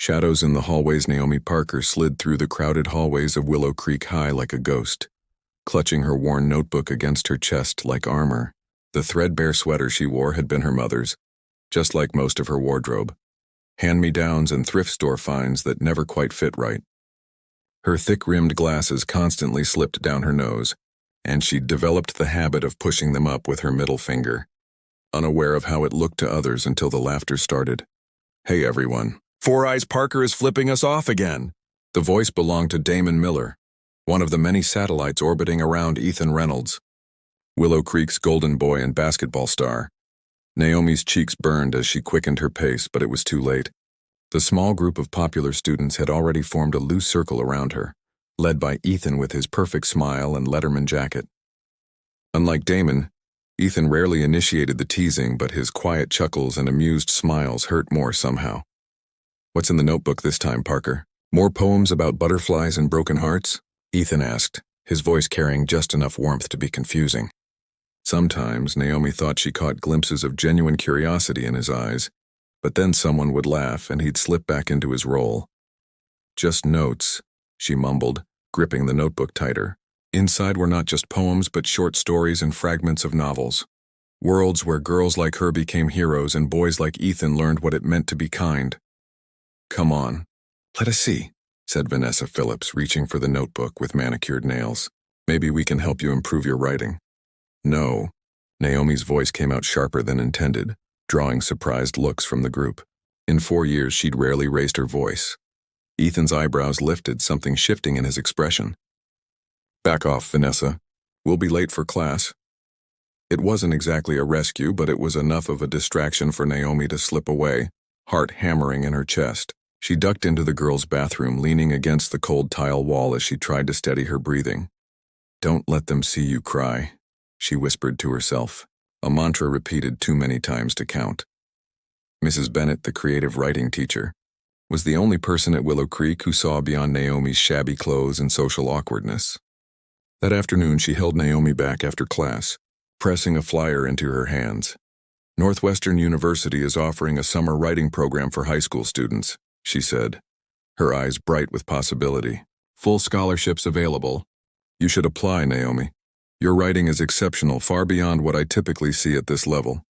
Shadows in the hallways. Naomi Parker slid through the crowded hallways of Willow Creek High like a ghost, clutching her worn notebook against her chest like armor. The threadbare sweater she wore had been her mother's, just like most of her wardrobe. Hand-me-downs and thrift store finds that never quite fit right. Her thick-rimmed glasses constantly slipped down her nose, and she'd developed the habit of pushing them up with her middle finger, unaware of how it looked to others until the laughter started. "Hey everyone, Four Eyes Parker is flipping us off again." The voice belonged to Damon Miller, one of the many satellites orbiting around Ethan Reynolds, Willow Creek's golden boy and basketball star. Naomi's cheeks burned as she quickened her pace, but it was too late. The small group of popular students had already formed a loose circle around her, led by Ethan with his perfect smile and Letterman jacket. Unlike Damon, Ethan rarely initiated the teasing, but his quiet chuckles and amused smiles hurt more somehow. "What's in the notebook this time, Parker? More poems about butterflies and broken hearts?" Ethan asked, his voice carrying just enough warmth to be confusing. Sometimes Naomi thought she caught glimpses of genuine curiosity in his eyes, but then someone would laugh and he'd slip back into his role. "Just notes," she mumbled, gripping the notebook tighter. Inside were not just poems but short stories and fragments of novels. Worlds where girls like her became heroes and boys like Ethan learned what it meant to be kind. "Come on, let us see," said Vanessa Phillips, reaching for the notebook with manicured nails. "Maybe we can help you improve your writing." "No." Naomi's voice came out sharper than intended, drawing surprised looks from the group. In 4 years, she'd rarely raised her voice. Ethan's eyebrows lifted, something shifting in his expression. "Back off, Vanessa. We'll be late for class." It wasn't exactly a rescue, but it was enough of a distraction for Naomi to slip away, heart hammering in her chest. She ducked into the girls' bathroom, leaning against the cold tile wall as she tried to steady her breathing. "Don't let them see you cry," she whispered to herself, a mantra repeated too many times to count. Mrs. Bennett, the creative writing teacher, was the only person at Willow Creek who saw beyond Naomi's shabby clothes and social awkwardness. That afternoon, she held Naomi back after class, pressing a flyer into her hands. "Northwestern University is offering a summer writing program for high school students," she said, her eyes bright with possibility. "Full scholarships available. You should apply, Naomi. Your writing is exceptional, far beyond what I typically see at this level."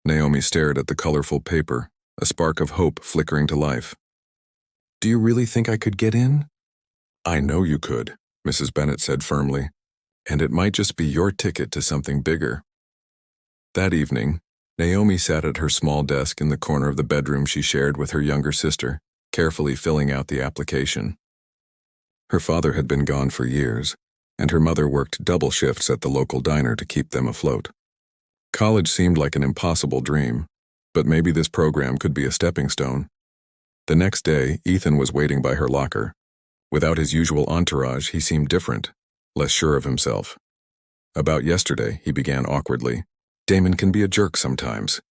Naomi stared at the colorful paper, a spark of hope flickering to life. "Do you really think I could get in?" "I know you could," Mrs. Bennett said firmly, "and it might just be your ticket to something bigger." That evening, Naomi sat at her small desk in the corner of the bedroom she shared with her younger sister, carefully filling out the application. Her father had been gone for years, and her mother worked double shifts at the local diner to keep them afloat. College seemed like an impossible dream, but maybe this program could be a stepping stone. The next day, Ethan was waiting by her locker. Without his usual entourage, he seemed different, less sure of himself. "About yesterday," he began awkwardly. "Damon can be a jerk sometimes."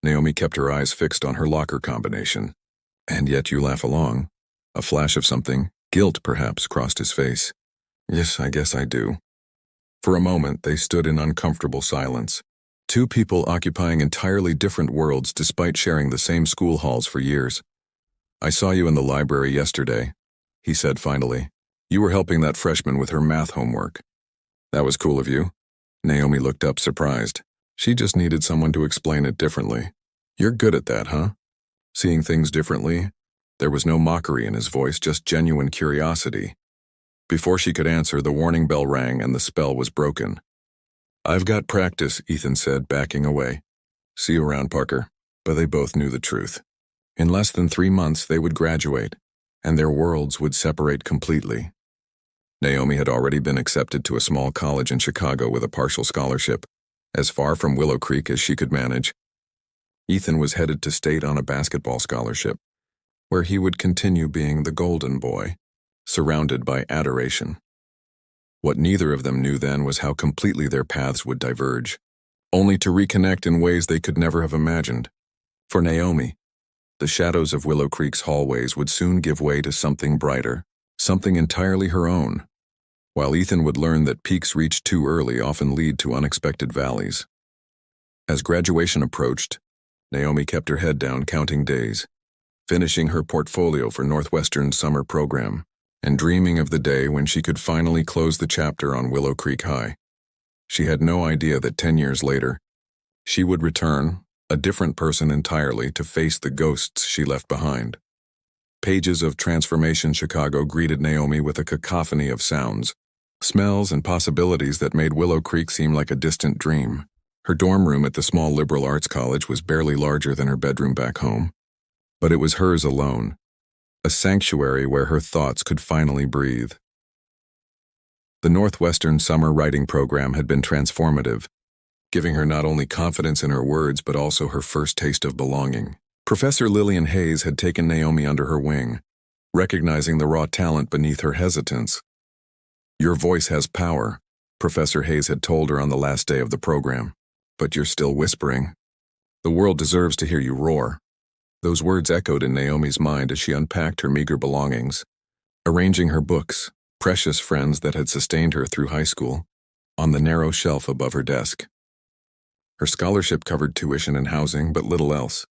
Naomi kept her eyes fixed on her locker combination. "And yet you laugh along." A flash of something, guilt perhaps, crossed his face. "Yes, I guess I do." For a moment, they stood in uncomfortable silence. Two people occupying entirely different worlds despite sharing the same school halls for years. "I saw you in the library yesterday," he said finally. "You were helping that freshman with her math homework." "That was cool of you." Naomi looked up surprised. She just needed someone to explain it differently. "You're good at that, huh? Seeing things differently?" There was no mockery in his voice, just genuine curiosity. Before she could answer, the warning bell rang and the spell was broken. "I've got practice," Ethan said, backing away. "See you around, Parker." But they both knew the truth. In less than 3 months, they would graduate, and their worlds would separate completely. Naomi had already been accepted to a small college in Chicago with a partial scholarship, as far from Willow Creek as she could manage. Ethan was headed to state on a basketball scholarship, where he would continue being the golden boy, surrounded by adoration. What neither of them knew then was how completely their paths would diverge, only to reconnect in ways they could never have imagined. For Naomi, the shadows of Willow Creek's hallways would soon give way to something brighter, something entirely her own, while Ethan would learn that peaks reached too early often lead to unexpected valleys. As graduation approached, Naomi kept her head down, counting days. finishing her portfolio for Northwestern's summer program, and dreaming of the day when she could finally close the chapter on Willow Creek High. She had no idea that 10 years later, she would return, a different person entirely, to face the ghosts she left behind. Pages of Transformation Chicago greeted Naomi with a cacophony of sounds, smells, and possibilities that made Willow Creek seem like a distant dream. Her dorm room at the small liberal arts college was barely larger than her bedroom back home, but it was hers alone, a sanctuary where her thoughts could finally breathe. The Northwestern summer writing program had been transformative, giving her not only confidence in her words but also her first taste of belonging. Professor Lillian Hayes had taken Naomi under her wing, recognizing the raw talent beneath her hesitance. "Your voice has power," Professor Hayes had told her on the last day of the program, "but you're still whispering. The world deserves to hear you roar." Those words echoed in Naomi's mind as she unpacked her meager belongings, arranging her books, precious friends that had sustained her through high school, on the narrow shelf above her desk. Her scholarship covered tuition and housing, but little else.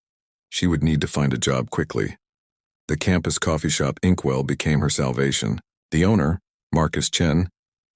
She would need to find a job quickly. The campus coffee shop Inkwell became her salvation. The owner, Marcus Chen,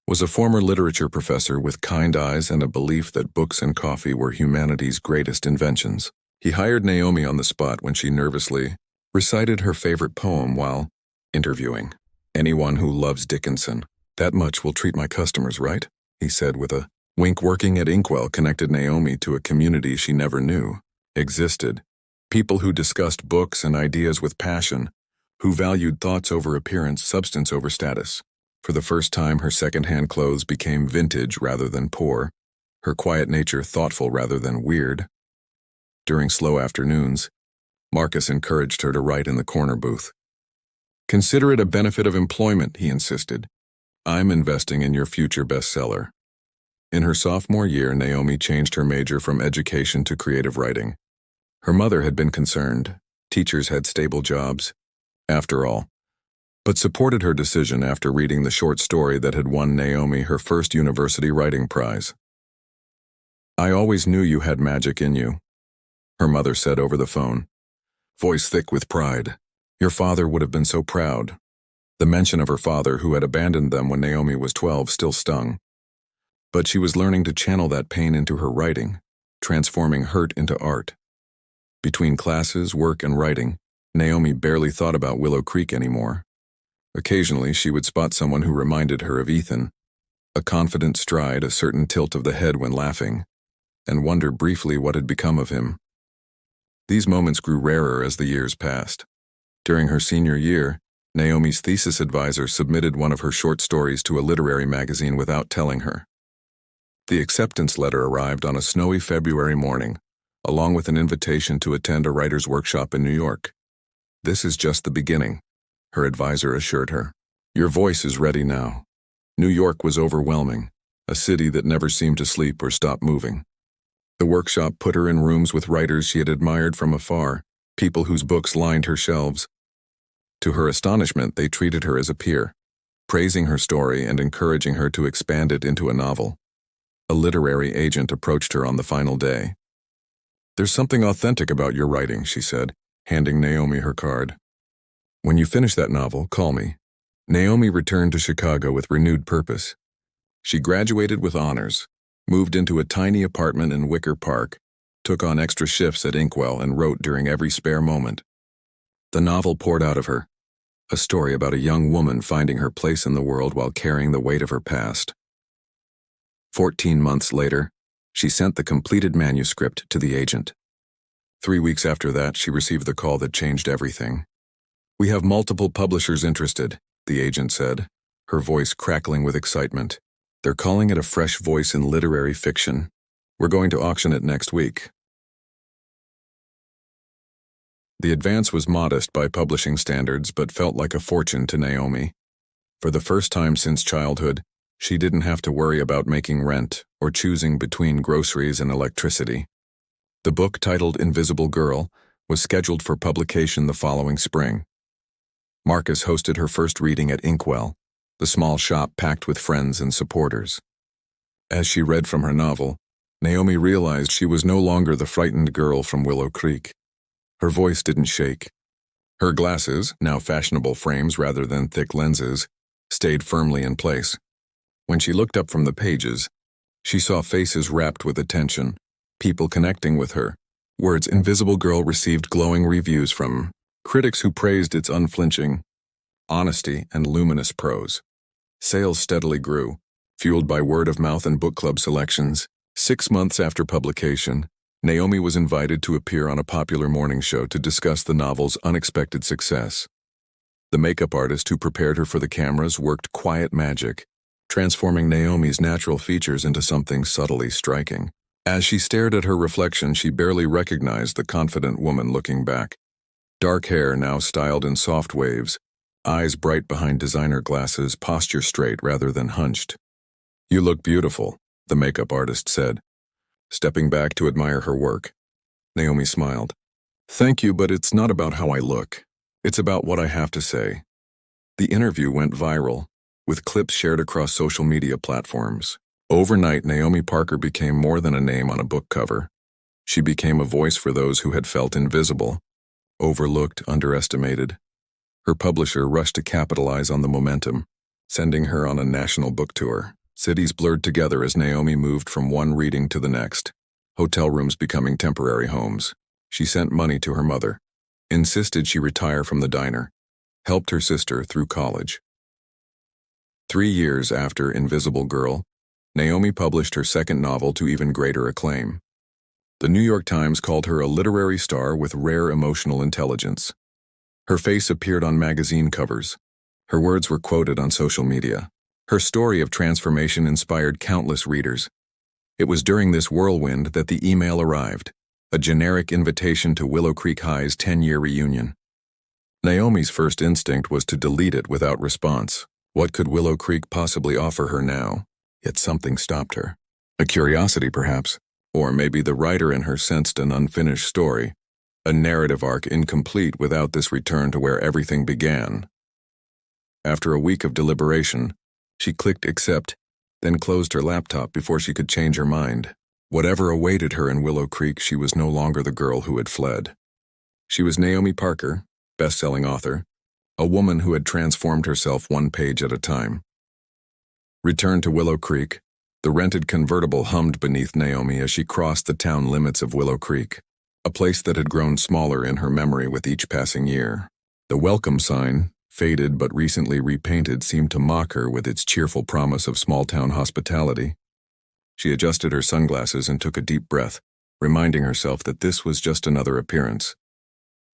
was a former literature professor with kind eyes and a belief that books and coffee were humanity's greatest inventions. He hired Naomi on the spot when she nervously recited her favorite poem while interviewing. "Anyone who loves Dickinson, that much will treat my customers right," he said with a wink. Working at Inkwell connected Naomi to a community she never knew existed. People who discussed books and ideas with passion, who valued thoughts over appearance, substance over status. For the first time, her secondhand clothes became vintage rather than poor, her quiet nature thoughtful rather than weird. During slow afternoons, Marcus encouraged her to write in the corner booth. "Consider it a benefit of employment," he insisted. "I'm investing in your future bestseller." In her sophomore year, Naomi changed her major from education to creative writing. Her mother had been concerned. Teachers had stable jobs, after all, but supported her decision after reading the short story that had won Naomi her first university writing prize. "I always knew you had magic in you," her mother said over the phone, voice thick with pride. "Your father would have been so proud." The mention of her father, who had abandoned them when Naomi was 12, still stung. But she was learning to channel that pain into her writing, transforming hurt into art. Between classes, work, and writing, Naomi barely thought about Willow Creek anymore. Occasionally, she would spot someone who reminded her of Ethan, a confident stride, a certain tilt of the head when laughing, and wonder briefly what had become of him. These moments grew rarer as the years passed. During her senior year, Naomi's thesis advisor submitted one of her short stories to a literary magazine without telling her. The acceptance letter arrived on a snowy February morning, along with an invitation to attend a writer's workshop in New York. "This is just the beginning," her advisor assured her. "Your voice is ready now." New York was overwhelming, a city that never seemed to sleep or stop moving. The workshop put her in rooms with writers she had admired from afar, people whose books lined her shelves. To her astonishment, they treated her as a peer, praising her story and encouraging her to expand it into a novel. A literary agent approached her on the final day. "There's something authentic about your writing," she said, handing Naomi her card. "When you finish that novel, call me." Naomi returned to Chicago with renewed purpose. She graduated with honors, moved into a tiny apartment in Wicker Park, took on extra shifts at Inkwell, and wrote during every spare moment. The novel poured out of her, a story about a young woman finding her place in the world while carrying the weight of her past. 14 months later, she sent the completed manuscript to the agent. 3 weeks after that, she received the call that changed everything. "We have multiple publishers interested," the agent said, her voice crackling with excitement. "They're calling it a fresh voice in literary fiction. We're going to auction it next week." The advance was modest by publishing standards, but felt like a fortune to Naomi. For the first time since childhood, she didn't have to worry about making rent or choosing between groceries and electricity. The book, titled Invisible Girl, was scheduled for publication the following spring. Marcus hosted her first reading at Inkwell, the small shop packed with friends and supporters. As she read from her novel, Naomi realized she was no longer the frightened girl from Willow Creek. Her voice didn't shake. Her glasses, now fashionable frames rather than thick lenses, stayed firmly in place. When she looked up from the pages, she saw faces rapt with attention, people connecting with her. Words Invisible Girl received glowing reviews from critics who praised its unflinching honesty and luminous prose. Sales steadily grew, fueled by word of mouth and book club selections. 6 months after publication, Naomi was invited to appear on a popular morning show to discuss the novel's unexpected success. The makeup artist who prepared her for the cameras worked quiet magic, transforming Naomi's natural features into something subtly striking. As she stared at her reflection, she barely recognized the confident woman looking back. Dark hair now styled in soft waves, eyes bright behind designer glasses, posture straight rather than hunched. "You look beautiful," the makeup artist said, stepping back to admire her work. Naomi smiled. "Thank you, but it's not about how I look. It's about what I have to say." The interview went viral, with clips shared across social media platforms. Overnight, Naomi Parker became more than a name on a book cover. She became a voice for those who had felt invisible, overlooked, underestimated. Her publisher rushed to capitalize on the momentum, sending her on a national book tour. Cities blurred together as Naomi moved from one reading to the next, hotel rooms becoming temporary homes. She sent money to her mother, insisted she retire from the diner, helped her sister through college. 3 years after Invisible Girl, Naomi published her second novel to even greater acclaim. The New York Times called her a literary star with rare emotional intelligence. Her face appeared on magazine covers. Her words were quoted on social media. Her story of transformation inspired countless readers. It was during this whirlwind that the email arrived, a generic invitation to Willow Creek High's 10-year reunion. Naomi's first instinct was to delete it without response. What could Willow Creek possibly offer her now? Yet something stopped her. A curiosity, perhaps. Or maybe the writer in her sensed an unfinished story, a narrative arc incomplete without this return to where everything began. After a week of deliberation, she clicked accept, then closed her laptop before she could change her mind. Whatever awaited her in Willow Creek, she was no longer the girl who had fled. She was Naomi Parker, best-selling author, a woman who had transformed herself one page at a time. Returned to Willow Creek, the rented convertible hummed beneath Naomi as she crossed the town limits of Willow Creek, a place that had grown smaller in her memory with each passing year. The welcome sign, faded but recently repainted, seemed to mock her with its cheerful promise of small-town hospitality. She adjusted her sunglasses and took a deep breath, reminding herself that this was just another appearance,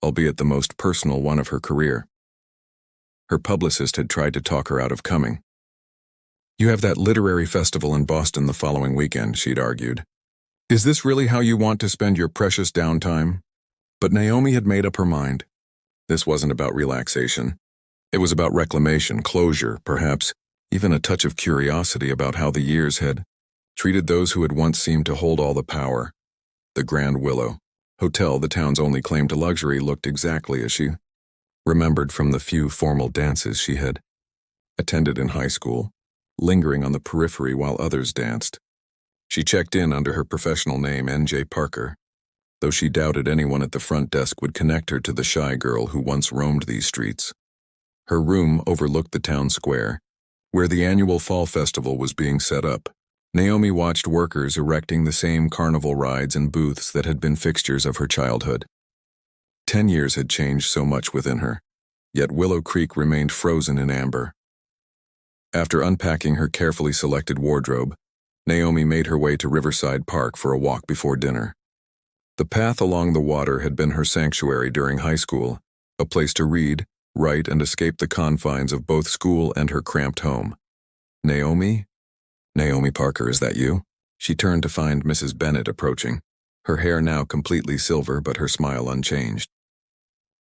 albeit the most personal one of her career. Her publicist had tried to talk her out of coming. "You have that literary festival in Boston the following weekend," she'd argued. "Is this really how you want to spend your precious downtime?" But Naomi had made up her mind. This wasn't about relaxation. It was about reclamation, closure, perhaps even a touch of curiosity about how the years had treated those who had once seemed to hold all the power. The Grand Willow Hotel, the town's only claim to luxury, looked exactly as she remembered from the few formal dances she had attended in high school, lingering on the periphery while others danced. She checked in under her professional name, N.J. Parker, though she doubted anyone at the front desk would connect her to the shy girl who once roamed these streets. Her room overlooked the town square, where the annual fall festival was being set up. Naomi watched workers erecting the same carnival rides and booths that had been fixtures of her childhood. 10 years had changed so much within her, yet Willow Creek remained frozen in amber. After unpacking her carefully selected wardrobe, Naomi made her way to Riverside Park for a walk before dinner. The path along the water had been her sanctuary during high school, a place to read, write, and escape the confines of both school and her cramped home. "Naomi? Naomi Parker, is that you?" She turned to find Mrs. Bennet approaching, her hair now completely silver but her smile unchanged.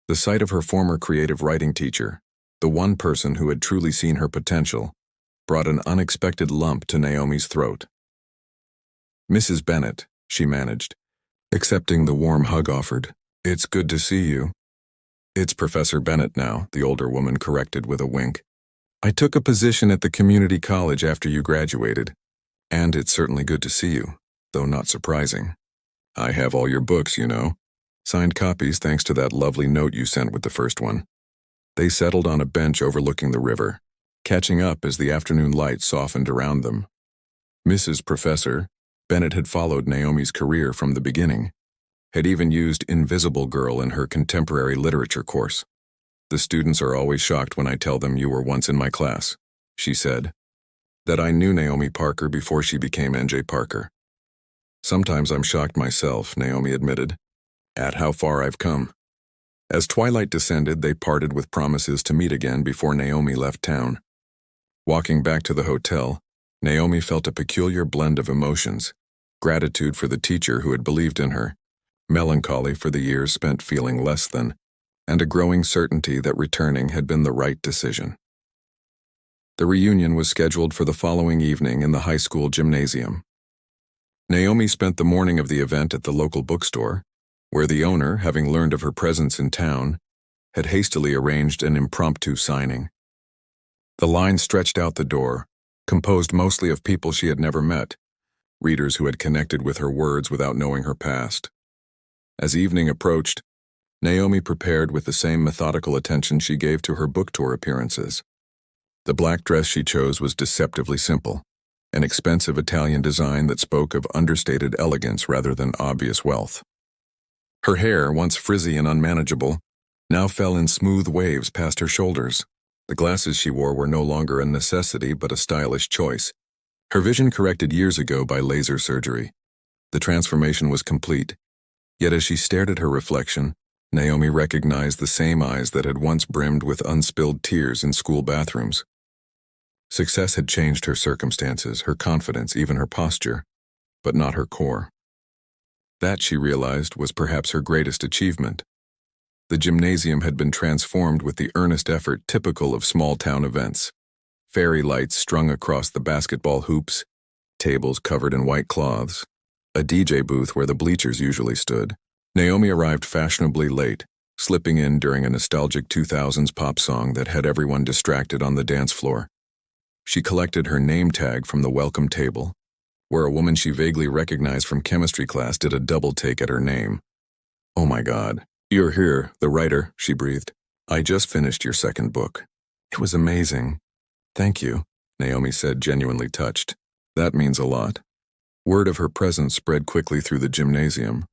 The sight of her former creative writing teacher, the one person who had truly seen her potential, brought an unexpected lump to Naomi's throat. "Mrs. Bennet," she managed, accepting the warm hug offered. "It's good to see you." "It's Professor Bennet now," the older woman corrected with a wink. "I took a position at the community college after you graduated, and it's certainly good to see you, though not surprising. I have all your books, you know. Signed copies thanks to that lovely note you sent with the first one. They settled on a bench overlooking the river, catching up as the afternoon light softened around them. Mrs. Professor, Bennett had followed Naomi's career from the beginning, had even used Invisible Girl in her contemporary literature course. "The students are always shocked when I tell them you were once in my class," she said. "That I knew Naomi Parker before she became NJ Parker." "Sometimes I'm shocked myself," Naomi admitted, "at how far I've come." As twilight descended, they parted with promises to meet again before Naomi left town. Walking back to the hotel, Naomi felt a peculiar blend of emotions: gratitude for the teacher who had believed in her, melancholy for the years spent feeling less than, and a growing certainty that returning had been the right decision. The reunion was scheduled for the following evening in the high school gymnasium. Naomi spent the morning of the event at the local bookstore, where the owner, having learned of her presence in town, had hastily arranged an impromptu signing. The line stretched out the door, composed mostly of people she had never met, readers who had connected with her words without knowing her past. As evening approached, Naomi prepared with the same methodical attention she gave to her book tour appearances. The black dress she chose was deceptively simple, an expensive Italian design that spoke of understated elegance rather than obvious wealth. Her hair, once frizzy and unmanageable, now fell in smooth waves past her shoulders. The glasses she wore were no longer a necessity but a stylish choice, her vision corrected years ago by laser surgery. The transformation was complete, yet as she stared at her reflection, Naomi recognized the same eyes that had once brimmed with unspilled tears in school bathrooms. Success had changed her circumstances, her confidence, even her posture, but not her core. That, she realized, was perhaps her greatest achievement. The gymnasium had been transformed with the earnest effort typical of small-town events. Fairy lights strung across the basketball hoops, tables covered in white cloths, a DJ booth where the bleachers usually stood. Naomi arrived fashionably late, slipping in during a nostalgic 2000s pop song that had everyone distracted on the dance floor. She collected her name tag from the welcome table, where a woman she vaguely recognized from chemistry class did a double take at her name. "Oh my God, you're here, the writer," she breathed. "I just finished your second book. It was amazing." "Thank you," Naomi said, genuinely touched. "That means a lot." Word of her presence spread quickly through the gymnasium.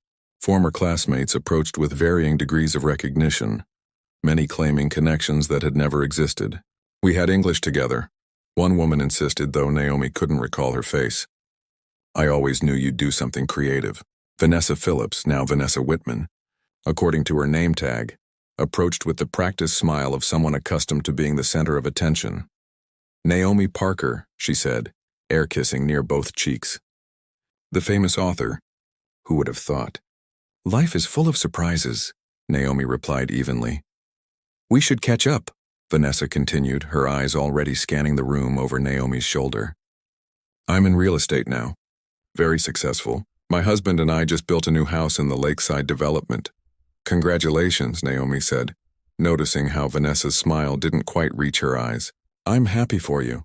Former classmates approached with varying degrees of recognition, many claiming connections that had never existed. "We had English together," one woman insisted, though Naomi couldn't recall her face. "I always knew you'd do something creative." Vanessa Phillips, now Vanessa Whitman, according to her name tag, approached with the practiced smile of someone accustomed to being the center of attention. "Naomi Parker," she said, air-kissing near both cheeks. "The famous author. Who would have thought?" "Life is full of surprises," Naomi replied evenly. "We should catch up," Vanessa continued, her eyes already scanning the room over Naomi's shoulder. "I'm in real estate now. Very successful. My husband and I just built a new house in the lakeside development." "Congratulations," Naomi said, noticing how Vanessa's smile didn't quite reach her eyes. "I'm happy for you."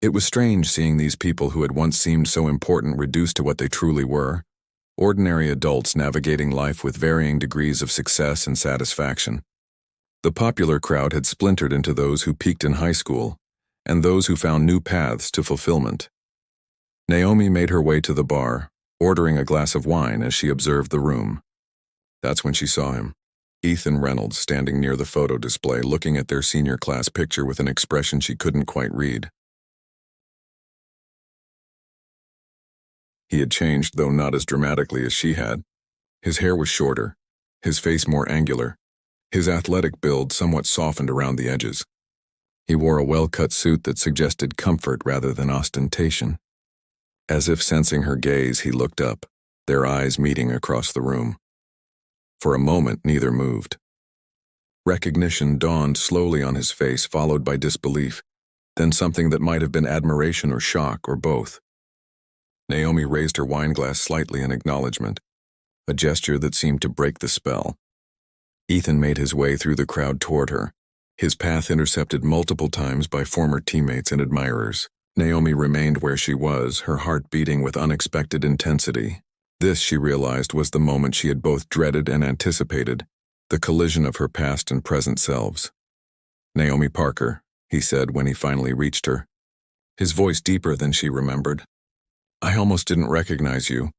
It was strange seeing these people who had once seemed so important reduced to what they truly were, ordinary adults navigating life with varying degrees of success and satisfaction. The popular crowd had splintered into those who peaked in high school, and those who found new paths to fulfillment. Naomi made her way to the bar, ordering a glass of wine as she observed the room. That's when she saw him, Ethan Reynolds, standing near the photo display looking at their senior class picture with an expression she couldn't quite read. He had changed, though not as dramatically as she had. His hair was shorter, his face more angular, his athletic build somewhat softened around the edges. He wore a well-cut suit that suggested comfort rather than ostentation. As if sensing her gaze, he looked up, their eyes meeting across the room. For a moment, neither moved. Recognition dawned slowly on his face, followed by disbelief, then something that might have been admiration or shock, or both. Naomi raised her wineglass slightly in acknowledgement, a gesture that seemed to break the spell. Ethan made his way through the crowd toward her, his path intercepted multiple times by former teammates and admirers. Naomi remained where she was, her heart beating with unexpected intensity. This, she realized, was the moment she had both dreaded and anticipated, the collision of her past and present selves. "Naomi Parker," he said when he finally reached her, his voice deeper than she remembered. "I almost didn't recognize you."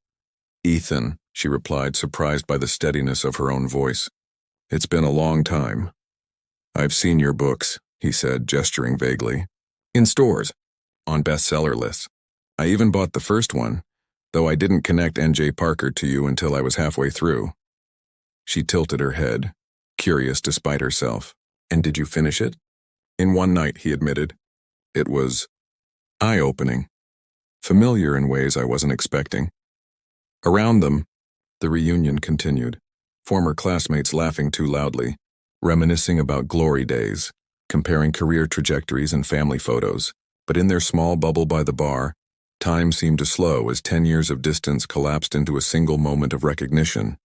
"Ethan," she replied, surprised by the steadiness of her own voice. "It's been a long time." "I've seen your books," he said, gesturing vaguely. "In stores, on bestseller lists. I even bought the first one, though I didn't connect N.J. Parker to you until I was halfway through." She tilted her head, curious despite herself. "And did you finish it?" "In one night," he admitted. "It was eye-opening, familiar in ways I wasn't expecting." Around them, the reunion continued, former classmates laughing too loudly, reminiscing about glory days, comparing career trajectories and family photos. But in their small bubble by the bar, time seemed to slow as 10 years of distance collapsed into a single moment of recognition.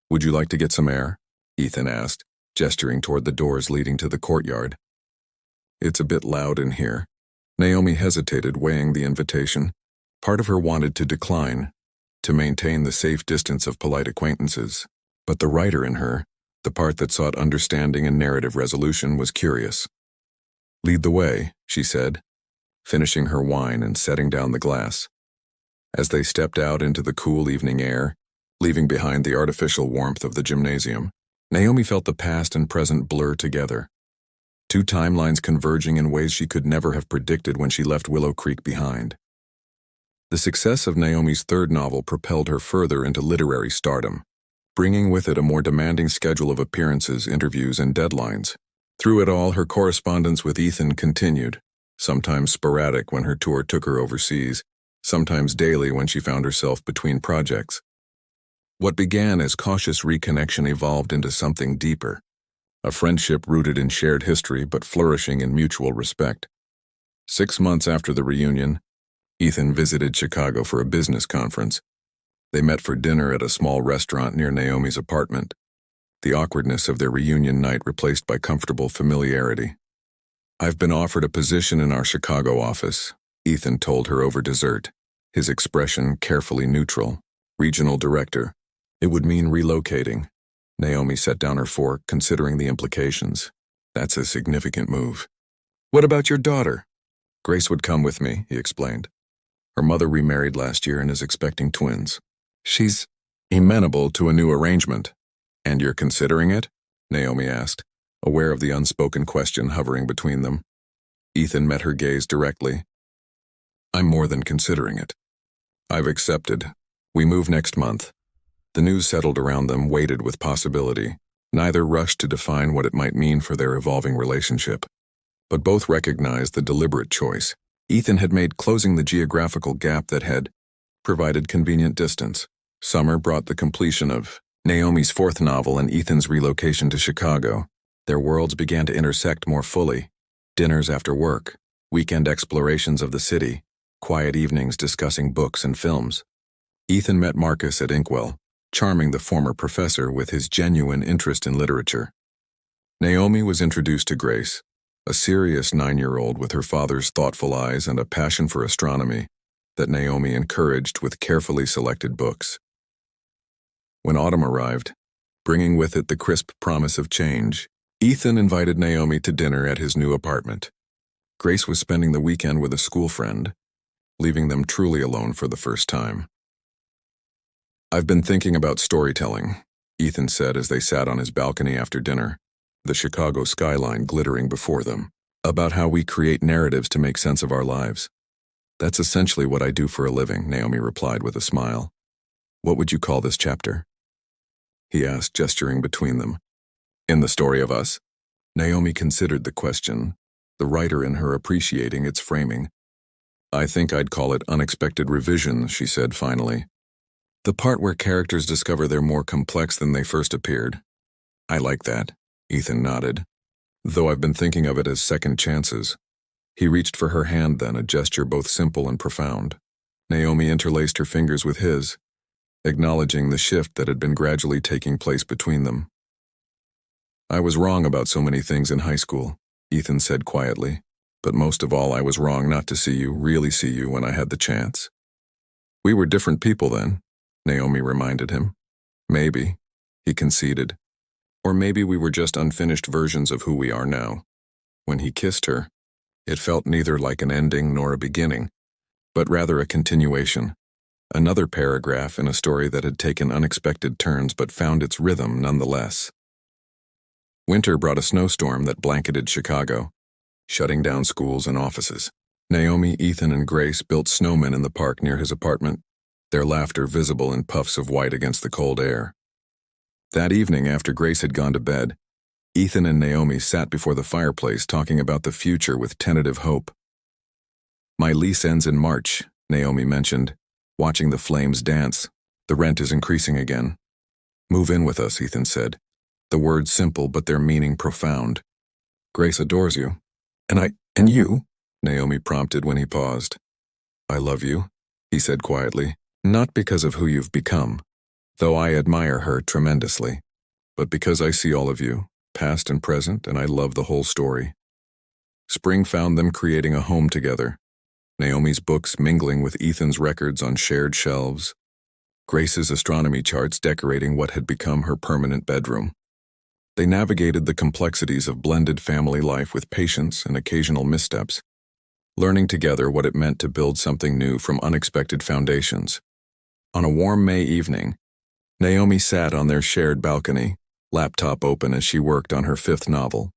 "Would you like to get some air?" Ethan asked, gesturing toward the doors leading to the courtyard. "It's a bit loud in here." Naomi hesitated, weighing the invitation. Part of her wanted to decline, to maintain the safe distance of polite acquaintances. But the writer in her, the part that sought understanding and narrative resolution, was curious. "Lead the way," she said, finishing her wine and setting down the glass. As they stepped out into the cool evening air, leaving behind the artificial warmth of the gymnasium, Naomi felt the past and present blur together. Two timelines converging in ways she could never have predicted when she left Willow Creek behind. The success of Naomi's third novel propelled her further into literary stardom, bringing with it a more demanding schedule of appearances, interviews, and deadlines. Through it all, her correspondence with Ethan continued, sometimes sporadic when her tour took her overseas, sometimes daily when she found herself between projects. What began as cautious reconnection evolved into something deeper, a friendship rooted in shared history but flourishing in mutual respect. 6 months after the reunion, Ethan visited Chicago for a business conference. They met for dinner at a small restaurant near Naomi's apartment, the awkwardness of their reunion night replaced by comfortable familiarity. "I've been offered a position in our Chicago office," Ethan told her over dessert, his expression carefully neutral. "Regional director. It would mean relocating." Naomi set down her fork, considering the implications. "That's a significant move." "What about your daughter?" "Grace would come with me," he explained. "Her mother remarried last year and is expecting twins. She's amenable to a new arrangement." "And you're considering it?" Naomi asked, aware of the unspoken question hovering between them. Ethan met her gaze directly. "I'm more than considering it. I've accepted. We move next month." The news settled around them, weighted with possibility. Neither rushed to define what it might mean for their evolving relationship. But both recognized the deliberate choice Ethan had made, closing the geographical gap that had provided convenient distance. Summer brought the completion of Naomi's fourth novel and Ethan's relocation to Chicago. Their worlds began to intersect more fully. Dinners after work, weekend explorations of the city, quiet evenings discussing books and films. Ethan met Marcus at Inkwell, charming the former professor with his genuine interest in literature. Naomi was introduced to Grace, a serious 9-year-old with her father's thoughtful eyes and a passion for astronomy that Naomi encouraged with carefully selected books. When autumn arrived, bringing with it the crisp promise of change, Ethan invited Naomi to dinner at his new apartment. Grace was spending the weekend with a school friend, leaving them truly alone for the first time. "I've been thinking about storytelling," Ethan said as they sat on his balcony after dinner, the Chicago skyline glittering before them, "about how we create narratives to make sense of our lives." "That's essentially what I do for a living," Naomi replied with a smile. "What would you call this chapter?" he asked, gesturing between them. "In the story of us?" Naomi considered the question, the writer in her appreciating its framing. "I think I'd call it unexpected revisions," she said finally. "The part where characters discover they're more complex than they first appeared." "I like that," Ethan nodded, "though I've been thinking of it as second chances." He reached for her hand then, a gesture both simple and profound. Naomi interlaced her fingers with his, acknowledging the shift that had been gradually taking place between them. "I was wrong about so many things in high school," Ethan said quietly, "but most of all I was wrong not to see you, really see you, when I had the chance. We were different people then, Naomi reminded him. Maybe, he conceded. Or maybe we were just unfinished versions of who we are now. When he kissed her, it felt neither like an ending nor a beginning, but rather a continuation. Another paragraph in a story that had taken unexpected turns but found its rhythm nonetheless. Winter brought a snowstorm that blanketed Chicago, shutting down schools and offices. Naomi, Ethan, and Grace built snowmen in the park near his apartment, their laughter visible in puffs of white against the cold air. That evening, after Grace had gone to bed, Ethan and Naomi sat before the fireplace talking about the future with tentative hope. "My lease ends in March," Naomi mentioned, watching the flames dance. "The rent is increasing again." "Move in with us," Ethan said. The words simple, but their meaning profound. "Grace adores you." And you?" Naomi prompted when he paused. "I love you," he said quietly, "not because of who you've become, though I admire her tremendously, but because I see all of you, past and present, and I love the whole story." Spring found them creating a home together, Naomi's books mingling with Ethan's records on shared shelves, Grace's astronomy charts decorating what had become her permanent bedroom. They navigated the complexities of blended family life with patience and occasional missteps, learning together what it meant to build something new from unexpected foundations. On a warm May evening, Naomi sat on their shared balcony, laptop open as she worked on her 5th novel.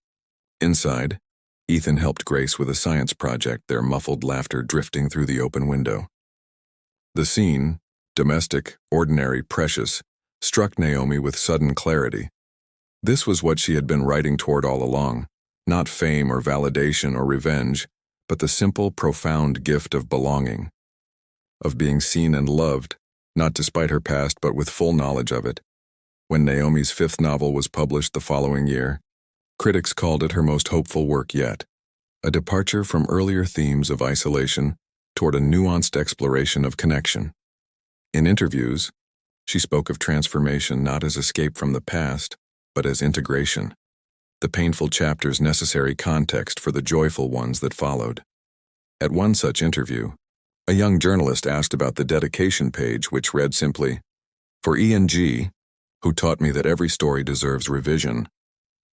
Inside, Ethan helped Grace with a science project, their muffled laughter drifting through the open window. The scene, domestic, ordinary, precious, struck Naomi with sudden clarity. This was what she had been writing toward all along, not fame or validation or revenge, but the simple, profound gift of belonging, of being seen and loved, not despite her past but with full knowledge of it. When Naomi's 5th novel was published the following year, critics called it her most hopeful work yet, a departure from earlier themes of isolation toward a nuanced exploration of connection. In interviews, she spoke of transformation not as escape from the past, but as integration, the painful chapters necessary context for the joyful ones that followed. At one such interview, a young journalist asked about the dedication page, which read simply, "For E&G, who taught me that every story deserves revision."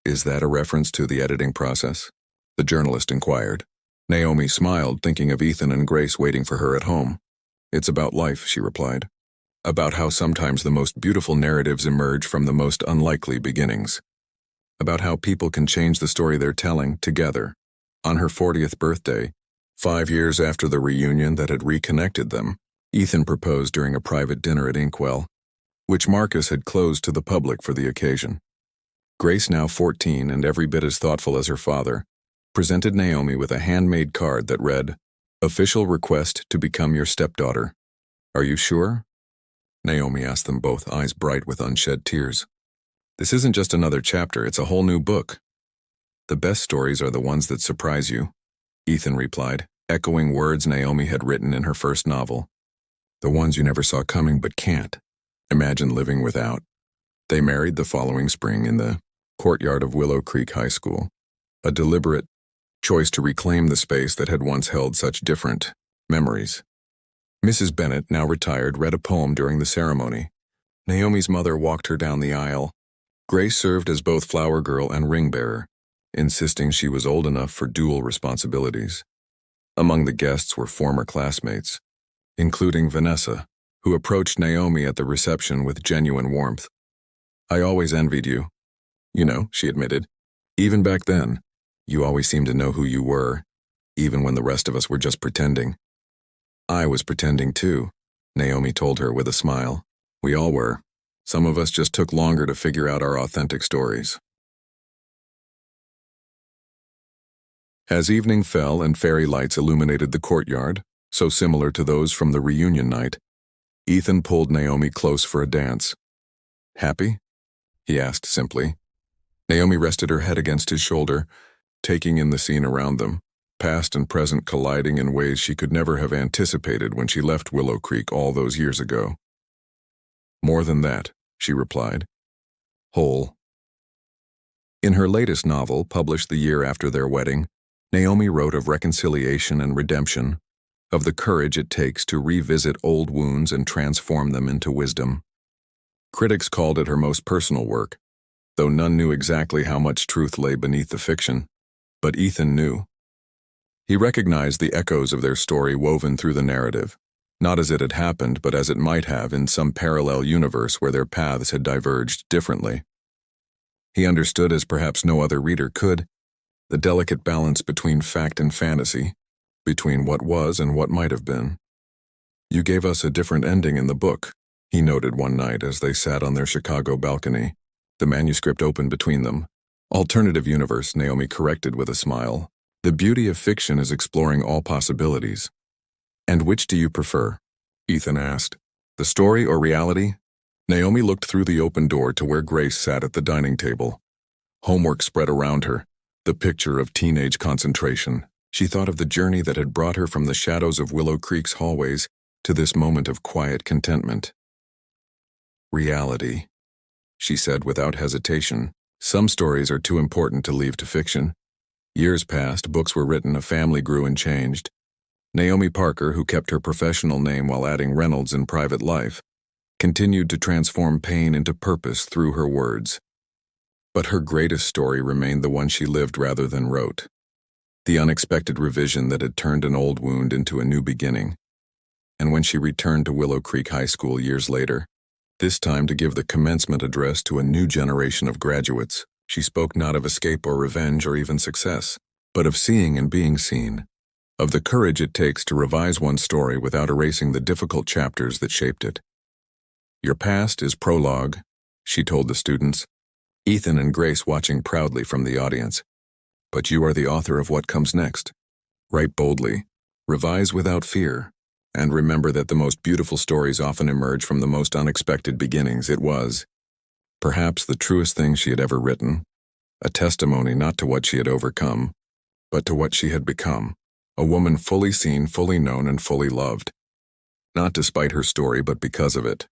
"Is that a reference to the editing process?" the journalist inquired. Naomi smiled, thinking of Ethan and Grace waiting for her at home. "It's about life," she replied. "About how sometimes the most beautiful narratives emerge from the most unlikely beginnings. About how people can change the story they're telling together." On her 40th birthday, 5 years after the reunion that had reconnected them, Ethan proposed during a private dinner at Inkwell, which Marcus had closed to the public for the occasion. Grace, now 14 and every bit as thoughtful as her father, presented Naomi with a handmade card that read, "Official request to become your stepdaughter. Are you sure?" Naomi asked them both, eyes bright with unshed tears. "This isn't just another chapter, it's a whole new book." "The best stories are the ones that surprise you," Ethan replied, echoing words Naomi had written in her first novel. "The ones you never saw coming but can't imagine living without." They married the following spring in the courtyard of Willow Creek High School, a deliberate choice to reclaim the space that had once held such different memories. Mrs. Bennett, now retired, read a poem during the ceremony. Naomi's mother walked her down the aisle. Grace served as both flower girl and ring bearer, insisting she was old enough for dual responsibilities. Among the guests were former classmates, including Vanessa, who approached Naomi at the reception with genuine warmth. "I always envied you. You know," she admitted. "Even back then, you always seemed to know who you were, even when the rest of us were just pretending." "I was pretending too," Naomi told her with a smile. "We all were. Some of us just took longer to figure out our authentic stories." As evening fell and fairy lights illuminated the courtyard, so similar to those from the reunion night, Ethan pulled Naomi close for a dance. "Happy?" he asked simply. Naomi rested her head against his shoulder, taking in the scene around them, past and present colliding in ways she could never have anticipated when she left Willow Creek all those years ago. "More than that," she replied. "Whole." In her latest novel, published the year after their wedding, Naomi wrote of reconciliation and redemption, of the courage it takes to revisit old wounds and transform them into wisdom. Critics called it her most personal work, though none knew exactly how much truth lay beneath the fiction. But Ethan knew. He recognized the echoes of their story woven through the narrative, not as it had happened, but as it might have in some parallel universe where their paths had diverged differently. He understood, as perhaps no other reader could, the delicate balance between fact and fantasy, between what was and what might have been. "You gave us a different ending in the book," he noted one night as they sat on their Chicago balcony, the manuscript open between them. "Alternative universe," Naomi corrected with a smile. "The beauty of fiction is exploring all possibilities." "And which do you prefer?" Ethan asked. "The story or reality?" Naomi looked through the open door to where Grace sat at the dining table. Homework spread around her, the picture of teenage concentration. She thought of the journey that had brought her from the shadows of Willow Creek's hallways to this moment of quiet contentment. "Reality," she said without hesitation. "Some stories are too important to leave to fiction." Years passed, books were written, a family grew and changed. Naomi Parker, who kept her professional name while adding Reynolds in private life, continued to transform pain into purpose through her words. But her greatest story remained the one she lived rather than wrote. The unexpected revision that had turned an old wound into a new beginning. And when she returned to Willow Creek High School years later, this time to give the commencement address to a new generation of graduates, she spoke not of escape or revenge or even success, but of seeing and being seen, of the courage it takes to revise one's story without erasing the difficult chapters that shaped it. "Your past is prologue," she told the students, Ethan and Grace watching proudly from the audience. "But you are the author of what comes next. Write boldly, revise without fear, and remember that the most beautiful stories often emerge from the most unexpected beginnings." It was, perhaps, the truest thing she had ever written, a testimony not to what she had overcome, but to what she had become, a woman fully seen, fully known, and fully loved. Not despite her story, but because of it.